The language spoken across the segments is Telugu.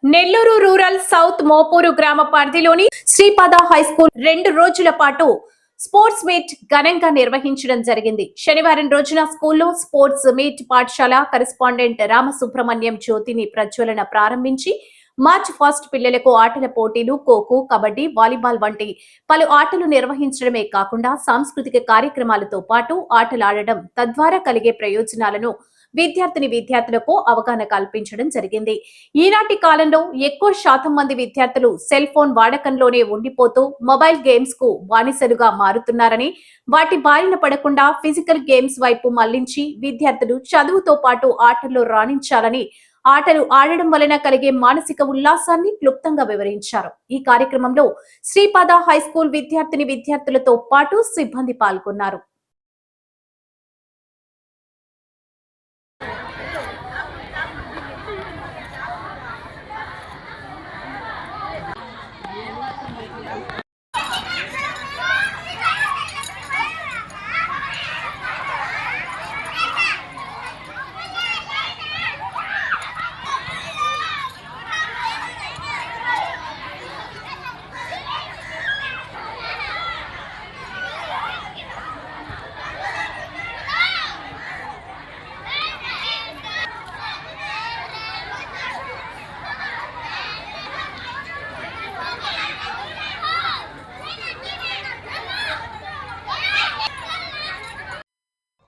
నెల్లూరు రూరల్ సౌత్ మోపూరు గ్రామ పరిధిలోని శ్రీపాద హైస్కూల్ 2 రోజుల పాటు స్పోర్ట్స్ మీట్ ఘనంగా నిర్వహించడం జరిగింది. శనివారం రోజున స్కూల్లో స్పోర్ట్స్ మీట్ పాఠశాల కరెస్పాండెంట్ రామసుబ్రహ్మణ్యం జ్యోతిని ప్రజ్వలన ప్రారంభించి మార్చ్ 1 పిల్లలకు ఆటల పోటీలు, ఖోఖో, కబడ్డీ, వాలీబాల్ వంటి పలు ఆటలు నిర్వహించడమే కాకుండా సాంస్కృతిక కార్యక్రమాలతో పాటు ఆటలాడడం తద్వారా కలిగే ప్రయోజనాలను విద్యార్థులకు అవగాహన కల్పించడం జరిగింది. ఈనాటి కాలంలో ఎక్కువ శాతం మంది విద్యార్థులు సెల్ ఫోన్ వాడకంలోనే ఉండిపోతూ మొబైల్ గేమ్స్ కు బానిసలుగా మారుతున్నారని, వాటి బారిన పడకుండా ఫిజికల్ గేమ్స్ వైపు మళ్లించి విద్యార్థులు చదువుతో పాటు ఆటల్లో రాణించాలని, ఆటలు ఆడడం వలన కలిగే మానసిక ఉల్లాసాన్ని క్లుప్తంగా వివరించారు. ఈ కార్యక్రమంలో శ్రీపాద హైస్కూల్ విద్యార్థులతో పాటు సిబ్బంది పాల్గొన్నారు.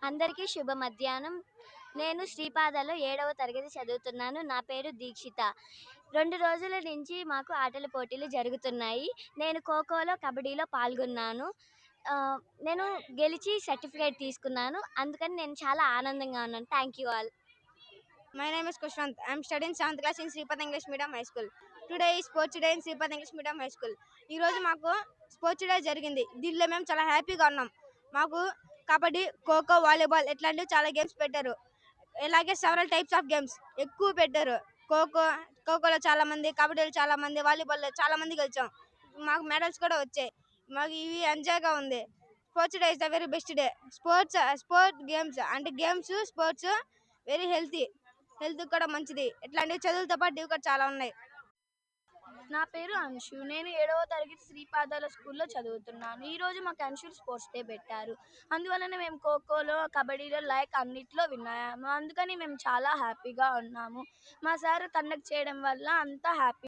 అందరికీ శుభ మధ్యాహ్నం. నేను శ్రీపాదలో 7వ తరగతి చదువుతున్నాను. నా పేరు దీక్షిత. 2 రోజుల నుంచి మాకు ఆటల పోటీలు జరుగుతున్నాయి. నేను ఖోఖోలో, కబడ్డీలో పాల్గొన్నాను. నేను గెలిచి సర్టిఫికేట్ తీసుకున్నాను. అందుకని నేను చాలా ఆనందంగా ఉన్నాను. Thank you all. My name is Kushwant. I am studying 7th class in Sripada English Medium High School. Today is Sports Day in Sripada English Medium High School. ఈ రోజు మాకు స్పోర్ట్స్ డే జరిగింది. దీనిలో మేము చాలా హ్యాపీగా ఉన్నాం. మాకు కబడ్డీ, ఖోఖో, వాలీబాల్ ఇట్లాంటివి చాలా గేమ్స్ పెట్టారు. ఇలాగే సెవరల్ టైప్స్ ఆఫ్ గేమ్స్ ఎక్కువ పెట్టారు. ఖోఖోలో చాలా మంది, కబడ్డీలో చాలా మంది, వాలీబాల్లో చాలా మంది గెలిచాం. మాకు మెడల్స్ కూడా వచ్చాయి. మాకు ఇవి ఎంజాయ్గా ఉంది. Sports day is the very best day. Sport games అంటే స్పోర్ట్స్ వెరీ హెల్త్ కూడా మంచిది. ఇట్లాంటివి చదువులతో పాటు ఇవి కూడా చాలా ఉన్నాయి. నా పేరు అంశు. నేను 7వ తరగతి శ్రీపాదాల స్కూల్లో చదువుతున్నాను. ఈరోజు మాకు అంశులు స్పోర్ట్స్ డే పెట్టారు. అందువలన మేము ఖోఖోలో, కబడ్డీలో అన్నిట్లో విన్నాము. అందుకని మేము చాలా హ్యాపీగా ఉన్నాము. మా సార్ కండక్ట్ చేయడం వల్ల అంతా హ్యాపీ